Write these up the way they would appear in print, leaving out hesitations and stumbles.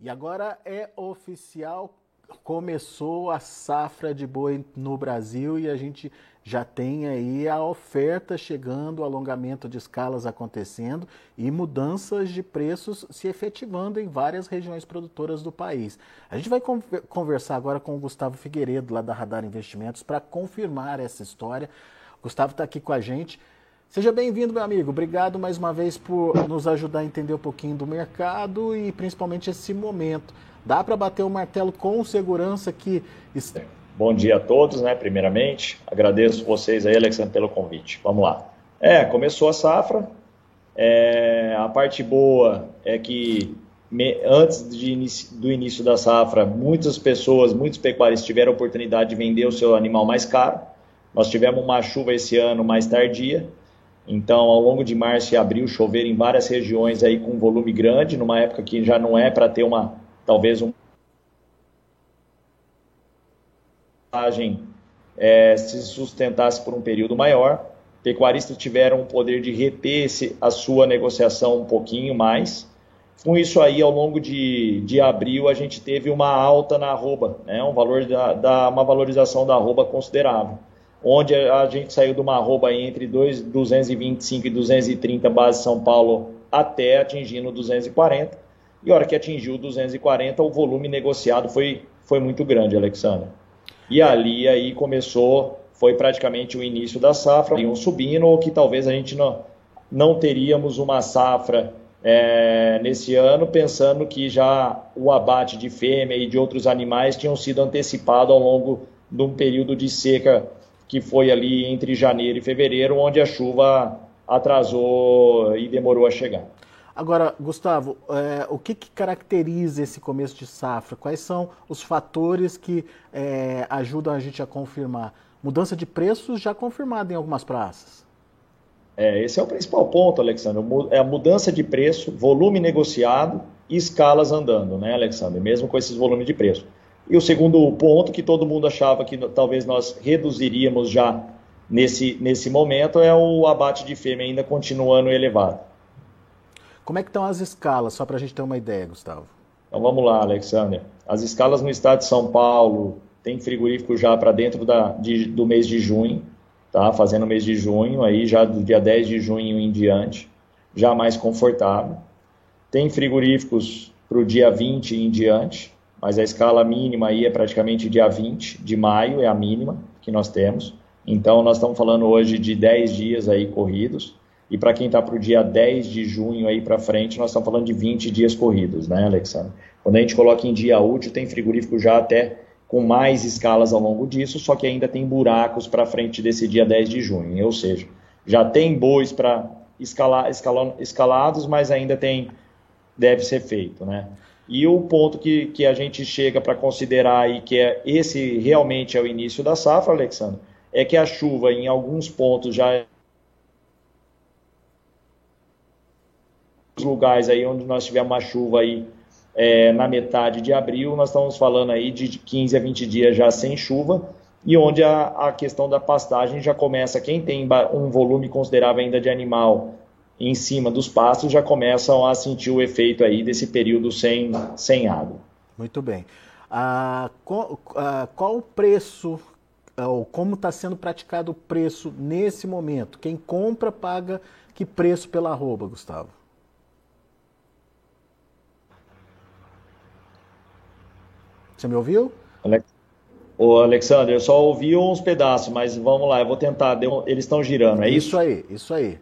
E agora é oficial, começou a safra de boi no Brasil e a gente já tem aí a oferta chegando, o alongamento de escalas acontecendo e mudanças de preços se efetivando em várias regiões produtoras do país. A gente vai conversar agora com o Gustavo Figueiredo, lá da Radar Investimentos, para confirmar essa história. O Gustavo está aqui com a gente. Seja bem-vindo, meu amigo. Obrigado mais uma vez por nos ajudar a entender um pouquinho do mercado e principalmente esse momento. Dá para bater o martelo com segurança que... Bom dia a todos, né? Primeiramente, agradeço vocês aí, Alexandre, pelo convite. Vamos lá. Começou a safra. A parte boa é que antes do início da safra, muitos pecuaristas tiveram a oportunidade de vender o seu animal mais caro. Nós tivemos uma chuva esse ano mais tardia. Então, ao longo de março e abril, choveram em várias regiões aí com volume grande, numa época que já não é para ter talvez se sustentasse por um período maior. Pecuaristas tiveram o poder de reter a sua negociação um pouquinho mais. Com isso aí, ao longo de abril, a gente teve uma alta na arroba, né? Uma valorização da arroba considerável, onde a gente saiu de uma arroba entre 225 e 230 base São Paulo até atingindo 240. E a hora que atingiu 240, o volume negociado foi muito grande, Alexandre. E ali aí foi praticamente o início da safra, iam subindo, ou que talvez a gente não teríamos uma safra nesse ano, pensando que já o abate de fêmea e de outros animais tinham sido antecipado ao longo de um período de seca que foi ali entre janeiro e fevereiro, onde a chuva atrasou e demorou a chegar. Agora, Gustavo, o que caracteriza esse começo de safra? Quais são os fatores que ajudam a gente a confirmar? Mudança de preços já confirmada em algumas praças. Esse é o principal ponto, Alexandre. É a mudança de preço, volume negociado e escalas andando, né, Alexandre? Mesmo com esses volumes de preço. E o segundo ponto, que todo mundo achava que talvez nós reduziríamos já nesse momento, é o abate de fêmea ainda continuando elevado. Como é que estão as escalas, só para a gente ter uma ideia, Gustavo? Então vamos lá, Alexandre. As escalas no estado de São Paulo tem frigorífico já para dentro do mês de junho, tá? Fazendo o mês de junho, aí já do dia 10 de junho em diante, já mais confortável. Tem frigoríficos para o dia 20 em diante, mas a escala mínima aí é praticamente dia 20 de maio, é a mínima que nós temos. Então, nós estamos falando hoje de 10 dias aí corridos. E para quem está para o dia 10 de junho aí para frente, nós estamos falando de 20 dias corridos, né, Alexandre? Quando a gente coloca em dia útil, tem frigorífico já até com mais escalas ao longo disso, só que ainda tem buracos para frente desse dia 10 de junho. Ou seja, já tem bois para escalados, mas ainda deve ser feito, né? E o ponto que a gente chega para considerar aí, que esse realmente é o início da safra, Alexandre, é que a chuva em alguns pontos já lugares aí onde nós tivemos uma chuva aí na metade de abril, nós estamos falando aí de 15 a 20 dias já sem chuva, e onde a questão da pastagem já começa, quem tem um volume considerável ainda de animal em cima dos pastos, já começam a sentir o efeito aí desse período sem água. Muito bem. Qual o preço, ou como está sendo praticado o preço nesse momento? Quem compra paga que preço pela arroba, Gustavo? Você me ouviu? Ô, Alexandre, eu só ouvi uns pedaços, mas vamos lá, eu vou tentar. Eles estão girando, é isso? Isso aí.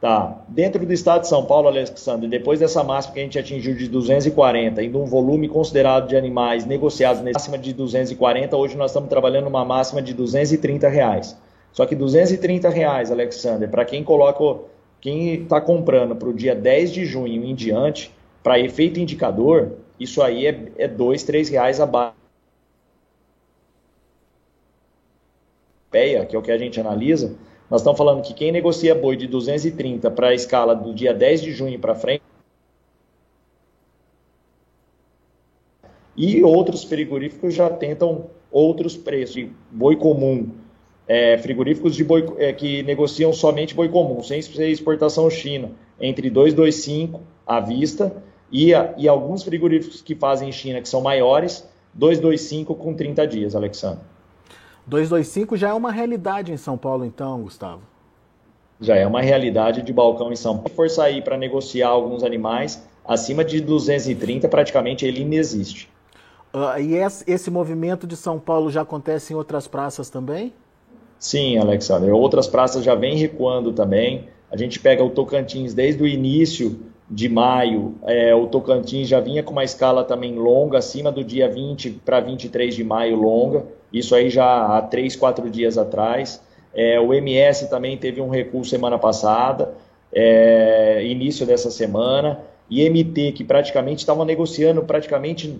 Tá. Dentro do estado de São Paulo, Alexandre, depois dessa máxima que a gente atingiu de 240, e de um volume considerado de animais negociados nessa máxima de 240, hoje nós estamos trabalhando uma máxima de R$230. Só que R$230, Alexandre, para quem está comprando para o dia 10 de junho em diante, para efeito indicador, isso aí é R$2, R$3 abaixo. Que é o que a gente analisa, nós estamos falando que quem negocia boi de 230 para a escala do dia 10 de junho para frente, e outros frigoríficos já tentam outros preços. Boi comum, frigoríficos de boi, que negociam somente boi comum, sem exportação China, entre 225 à vista E alguns frigoríficos que fazem em China, que são maiores, 225 com 30 dias, Alexandre. 225 já é uma realidade em São Paulo, então, Gustavo? Já é uma realidade de balcão em São Paulo. Se for sair para negociar alguns animais, acima de 230, praticamente ele inexiste. E esse movimento de São Paulo já acontece em outras praças também? Sim, Alexandre. Outras praças já vêm recuando também. A gente pega o Tocantins desde o início de maio. O Tocantins já vinha com uma escala também longa, acima do dia 20 para 23 de maio longa. Isso aí já há 3, 4 dias atrás. O MS também teve um recuo semana passada, início dessa semana. E MT, que praticamente estava negociando, praticamente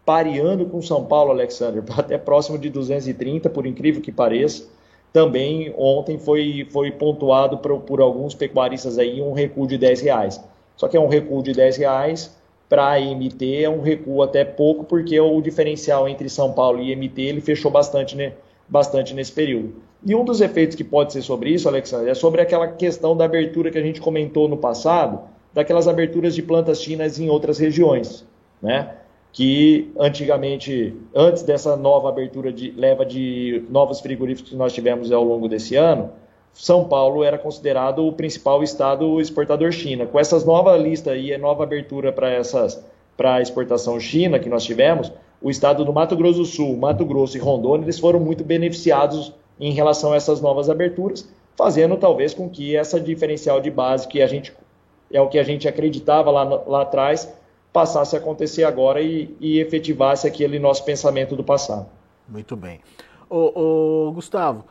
pareando com São Paulo, Alexandre, até próximo de 230, por incrível que pareça. Também ontem foi pontuado por alguns pecuaristas aí um recuo de R$10. Só que é um recuo de R$10 para a MT, é um recuo até pouco, porque o diferencial entre São Paulo e MT ele fechou bastante, né, bastante nesse período. E um dos efeitos que pode ser sobre isso, Alexandre, é sobre aquela questão da abertura que a gente comentou no passado, daquelas aberturas de plantas chinas em outras regiões, né? Que antigamente, antes dessa nova abertura de leva de novos frigoríficos que nós tivemos ao longo desse ano, São Paulo era considerado o principal estado exportador China. Com essas nova lista e nova abertura para a exportação China que nós tivemos, o estado do Mato Grosso do Sul, Mato Grosso e Rondônia, eles foram muito beneficiados em relação a essas novas aberturas, fazendo talvez com que essa diferencial de base, que é o que a gente acreditava lá atrás, passasse a acontecer agora e efetivasse aquele nosso pensamento do passado. Muito bem. Ô, Gustavo,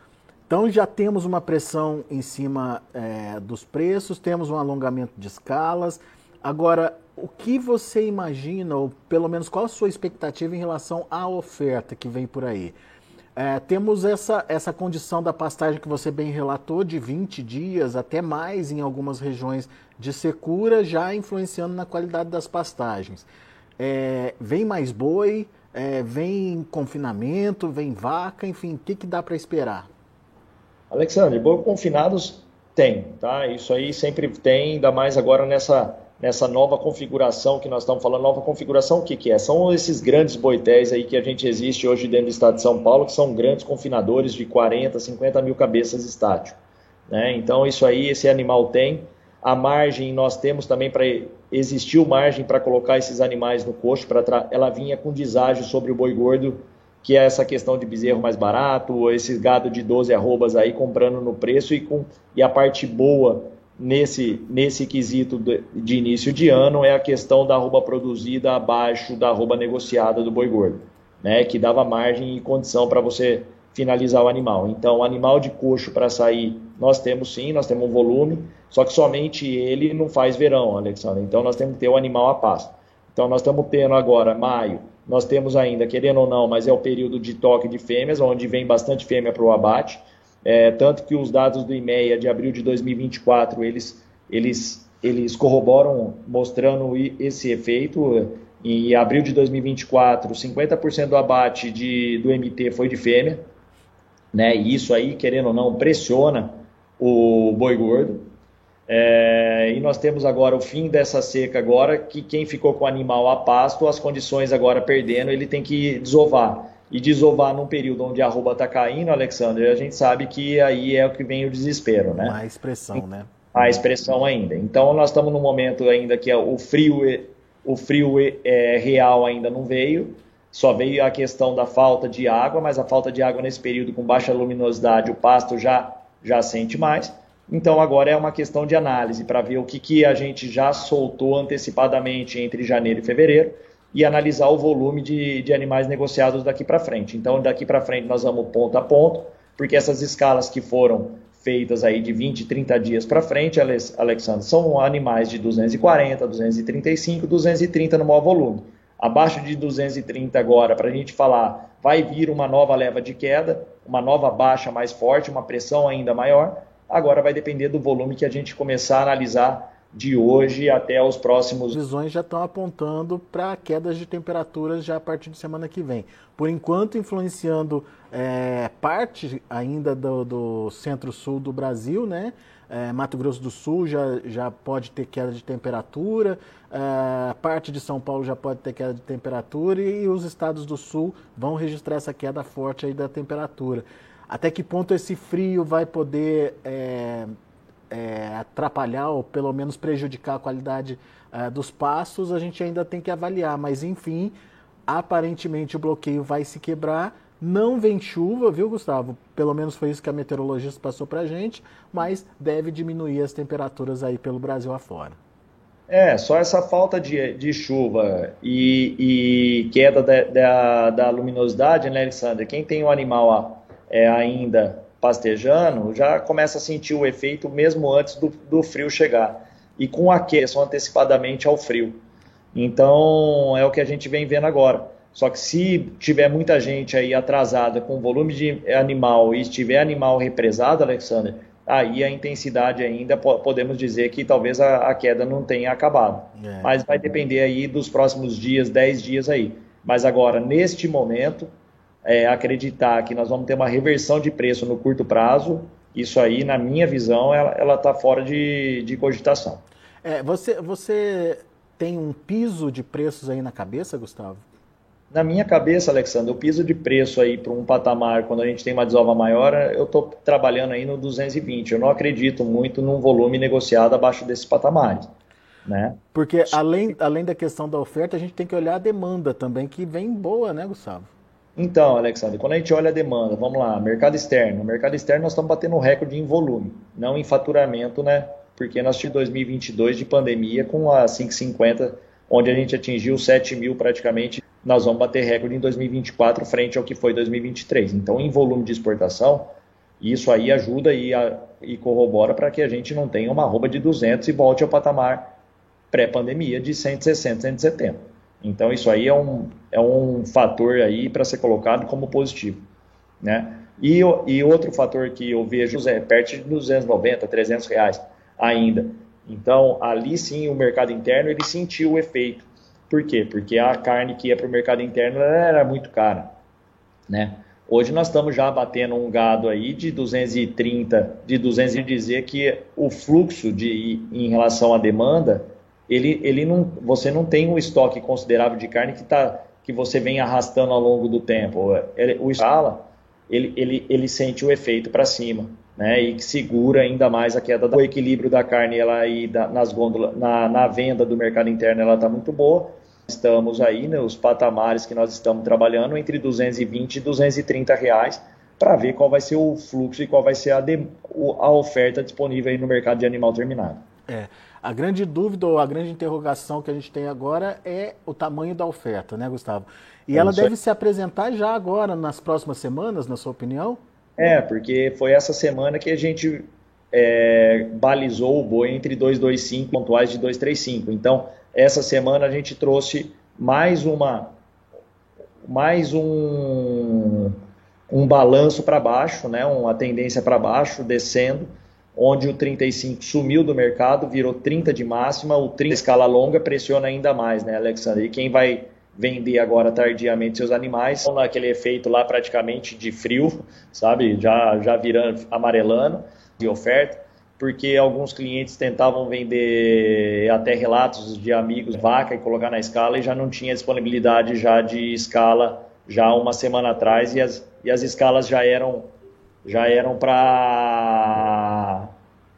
então já temos uma pressão em cima dos preços, temos um alongamento de escalas. Agora, o que você imagina, ou pelo menos qual a sua expectativa em relação à oferta que vem por aí? Temos essa condição da pastagem que você bem relatou, de 20 dias, até mais em algumas regiões de secura, já influenciando na qualidade das pastagens. Vem mais boi, vem confinamento, vem vaca, enfim, o que dá para esperar? Alexandre, boi confinados tem, tá? Isso aí sempre tem, ainda mais agora nessa nova configuração que nós estamos falando. Nova configuração, o que é? São esses grandes boitéis aí que a gente existe hoje dentro do estado de São Paulo, que são grandes confinadores de 40, 50 mil cabeças estático, né? Então isso aí, esse animal tem. A margem, nós temos também existiu margem para colocar esses animais no coxo, ela vinha com deságio sobre o boi gordo, que é essa questão de bezerro mais barato, esse gado de 12 arrobas aí comprando no preço e a parte boa nesse quesito de início de ano é a questão da arroba produzida abaixo da arroba negociada do boi gordo, né, que dava margem e condição para você finalizar o animal. Então, o animal de coxo para sair, nós temos sim, nós temos um volume, só que somente ele não faz verão, Alexandre. Então, nós temos que ter o animal a pasto. Então, nós estamos tendo agora, maio, nós temos ainda, querendo ou não, mas é o período de toque de fêmeas, onde vem bastante fêmea para o abate. Tanto que os dados do IMEA de abril de 2024, eles corroboram, mostrando esse efeito. Em abril de 2024, 50% do abate do MT foi de fêmea, né? E isso aí, querendo ou não, pressiona o boi gordo. E nós temos agora o fim dessa seca agora, que quem ficou com o animal a pasto, as condições agora perdendo, ele tem que desovar. E desovar num período onde a arroba está caindo, Alexandre, a gente sabe que aí é o que vem o desespero, né? Mais pressão, né? Mais pressão ainda. Então nós estamos num momento ainda que o frio real ainda não veio, só veio a questão da falta de água, mas a falta de água nesse período com baixa luminosidade, o pasto já sente mais. Então agora é uma questão de análise para ver o que a gente já soltou antecipadamente entre janeiro e fevereiro e analisar o volume de animais negociados daqui para frente. Então daqui para frente nós vamos ponto a ponto, porque essas escalas que foram feitas aí de 20, 30 dias para frente, Alexandre, são animais de 240, 235, 230 no maior volume. Abaixo de 230 agora, para a gente falar, vai vir uma nova leva de queda, uma nova baixa mais forte, uma pressão ainda maior. Agora vai depender do volume que a gente começar a analisar de hoje até os próximos. As visões já estão apontando para quedas de temperaturas já a partir de semana que vem. Por enquanto, influenciando parte ainda do centro-sul do Brasil, né? Mato Grosso do Sul já pode ter queda de temperatura, parte de São Paulo já pode ter queda de temperatura e os estados do sul vão registrar essa queda forte aí da temperatura. Até que ponto esse frio vai poder atrapalhar ou pelo menos prejudicar a qualidade dos pastos, a gente ainda tem que avaliar, mas enfim, aparentemente o bloqueio vai se quebrar. Não vem chuva, viu, Gustavo? Pelo menos foi isso que a meteorologista passou pra gente, mas deve diminuir as temperaturas aí pelo Brasil afora. Só essa falta de chuva e queda da luminosidade, né, Alexandre? Quem tem um animal ainda pastejando, já começa a sentir o efeito mesmo antes do frio chegar. E com aqueçam antecipadamente ao frio. Então, é o que a gente vem vendo agora. Só que se tiver muita gente aí atrasada com volume de animal e estiver animal represado, Alexandre, aí a intensidade ainda, podemos dizer que talvez a queda não tenha acabado. Mas vai depender aí dos próximos dias, 10 dias aí. Mas agora, neste momento, acreditar que nós vamos ter uma reversão de preço no curto prazo, isso aí, na minha visão, ela está fora de cogitação. Você tem um piso de preços aí na cabeça, Gustavo? Na minha cabeça, Alexandre, o piso de preço aí para um patamar, quando a gente tem uma desova maior, eu estou trabalhando aí no 220. Eu não acredito muito num volume negociado abaixo desses patamares, né? Porque além da questão da oferta, a gente tem que olhar a demanda também, que vem boa, né, Gustavo? Então, Alexandre, quando a gente olha a demanda, vamos lá, mercado externo. No mercado externo nós estamos batendo um recorde em volume, não em faturamento, né? Porque nós tivemos 2022 de pandemia com a 550, onde a gente atingiu 7 mil praticamente. Nós vamos bater recorde em 2024 frente ao que foi 2023. Então, em volume de exportação, isso aí ajuda e corrobora para que a gente não tenha uma arroba de 200 e volte ao patamar pré-pandemia de 160, 170. Então, isso aí é um fator aí para ser colocado como positivo, né? E outro fator que eu vejo é perto de 290, 300 reais ainda. Então, ali sim, o mercado interno ele sentiu o efeito. Por quê? Porque a carne que ia para o mercado interno era muito cara, né? Hoje nós estamos já batendo um gado aí de 230, de 200, dizer que o fluxo em relação à demanda, você não tem um estoque considerável de carne que você vem arrastando ao longo do tempo. O escala, ele sente o efeito para cima, né? E que segura ainda mais a queda do equilíbrio da carne ela aí nas gôndolas, na venda do mercado interno ela está muito boa. Estamos aí, né, os patamares que nós estamos trabalhando entre 220 e 230 reais para ver qual vai ser o fluxo e qual vai ser a oferta disponível aí no mercado de animal terminado. A grande dúvida ou a grande interrogação que a gente tem agora é o tamanho da oferta, né, Gustavo? E ela deve se apresentar já agora, nas próximas semanas, na sua opinião? Porque foi essa semana que a gente balizou o boi entre 225 pontuais de 235. Então, essa semana a gente trouxe mais um balanço para baixo, né? Uma tendência para baixo, descendo, onde o 35 sumiu do mercado, virou 30 de máxima, o 30 escala longa pressiona ainda mais, né, Alexandre? E quem vai vender agora tardiamente seus animais, estão naquele efeito lá praticamente de frio, sabe? Já virando, amarelando de oferta, porque alguns clientes tentavam vender até relatos de amigos vaca e colocar na escala e já não tinha disponibilidade já de escala já uma semana atrás e as escalas já eram para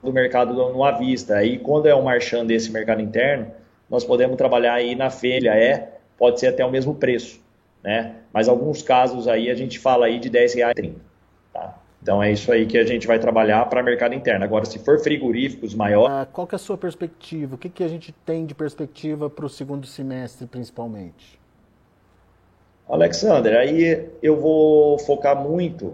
do mercado no à vista. Aí quando é um marchand desse mercado interno, nós podemos trabalhar aí na fêmea, pode ser até o mesmo preço, né? Mas alguns casos aí a gente fala aí de R$10,30, tá? Então é isso aí que a gente vai trabalhar para mercado interno. Agora, se for frigoríficos maiores... Qual que é a sua perspectiva? O que a gente tem de perspectiva para o segundo semestre, principalmente? Alexandre, aí eu vou focar muito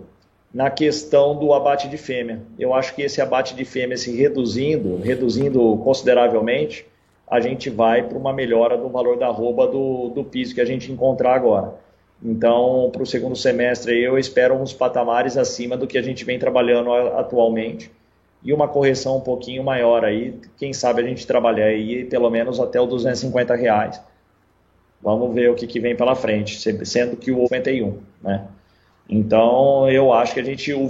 na questão do abate de fêmea. Eu acho que esse abate de fêmea se reduzindo consideravelmente, a gente vai para uma melhora do valor da arroba do piso que a gente encontrar agora. Então, para o segundo semestre, eu espero uns patamares acima do que a gente vem trabalhando atualmente, e uma correção um pouquinho maior aí, quem sabe a gente trabalhar aí pelo menos até o R$ 250. Vamos ver o que vem pela frente, sendo que o 51, né? Então, eu acho que a gente, o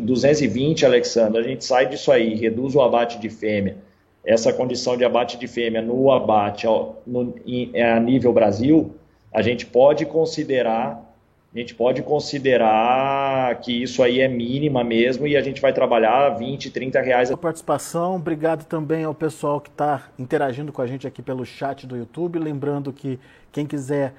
220, Alexandre, a gente sai disso aí, reduz o abate de fêmea, essa condição de abate de fêmea no abate a nível Brasil, a gente pode considerar que isso aí é mínima mesmo e a gente vai trabalhar R$ 20, R$ 30. A participação, obrigado também ao pessoal que está interagindo com a gente aqui pelo chat do YouTube, lembrando que quem quiser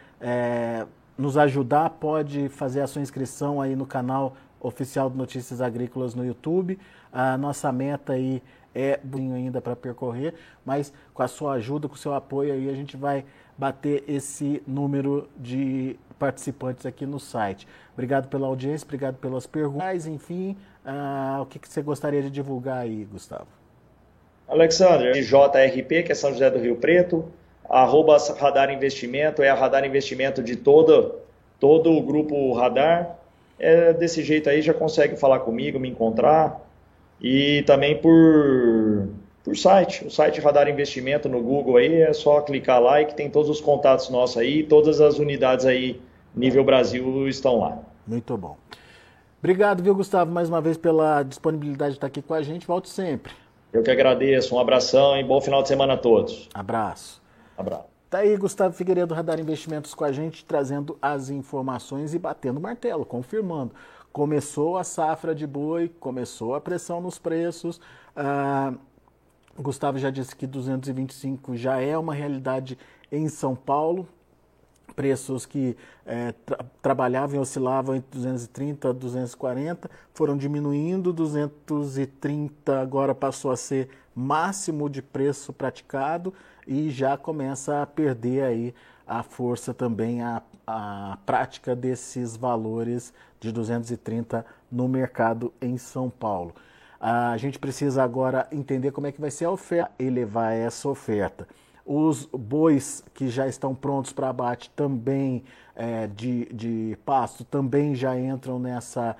nos ajudar pode fazer a sua inscrição aí no canal oficial do Notícias Agrícolas no YouTube. A nossa meta aí é ainda para percorrer, mas com a sua ajuda, com o seu apoio aí a gente vai bater esse número de participantes aqui no site. Obrigado pela audiência, obrigado pelas perguntas, enfim, o que você gostaria de divulgar aí, Gustavo? Alexandre, JRP, que é São José do Rio Preto, @Radar Investimento, é a Radar Investimento de todo o grupo Radar. Desse jeito aí já consegue falar comigo, me encontrar. E também por site, o site Radar Investimento no Google aí, é só clicar lá e que tem todos os contatos nossos aí, todas as unidades aí, nível Brasil, estão lá. Muito bom. Obrigado, viu, Gustavo, mais uma vez pela disponibilidade de estar aqui com a gente. Volte sempre. Eu que agradeço, um abração e bom final de semana a todos. Abraço. Abraço. Tá aí Gustavo Figueiredo, Radar Investimentos com a gente, trazendo as informações e batendo martelo, confirmando. Começou a safra de boi, começou a pressão nos preços. O Gustavo já disse que 225 já é uma realidade em São Paulo. Preços que trabalhavam e oscilavam entre 230 e 240 foram diminuindo, 230 agora passou a ser máximo de preço praticado e já começa a perder aí a força também, a prática desses valores de 230 no mercado em São Paulo. A gente precisa agora entender como é que vai ser a oferta, elevar essa oferta. Os bois que já estão prontos para abate também de pasto também já entram nessa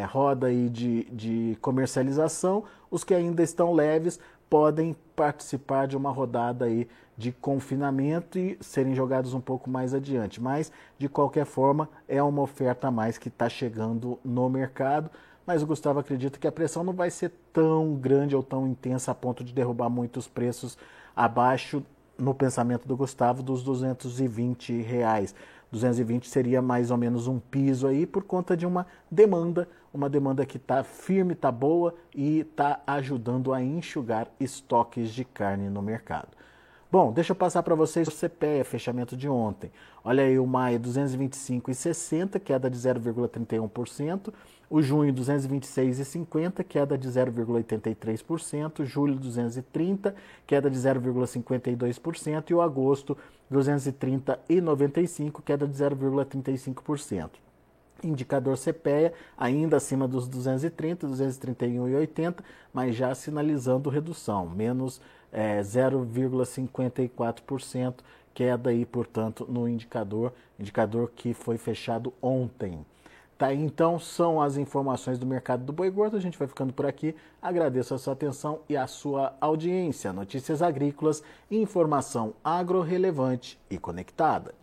roda aí de comercialização. Os que ainda estão leves podem participar de uma rodada aí de confinamento e serem jogados um pouco mais adiante. Mas, de qualquer forma, é uma oferta a mais que está chegando no mercado. Mas o Gustavo acredita que a pressão não vai ser tão grande ou tão intensa a ponto de derrubar muitos preços abaixo, no pensamento do Gustavo, dos R$ 220. 220 seria mais ou menos um piso aí por conta de uma demanda que está firme, está boa e está ajudando a enxugar estoques de carne no mercado. Bom, deixa eu passar para vocês o CPEA, fechamento de ontem. Olha aí o maio 225,60, queda de 0,31%. O junho 226,50, queda de 0,83%. Julho 230, queda de 0,52%. E o agosto 230,95, queda de 0,35%. Indicador CPEA ainda acima dos 230, 231,80, mas já sinalizando redução, menos 0,54%, queda aí, portanto, no indicador que foi fechado ontem. Tá, então são as informações do mercado do boi gordo. A gente vai ficando por aqui. Agradeço a sua atenção e a sua audiência. Notícias agrícolas, informação agro relevante e conectada.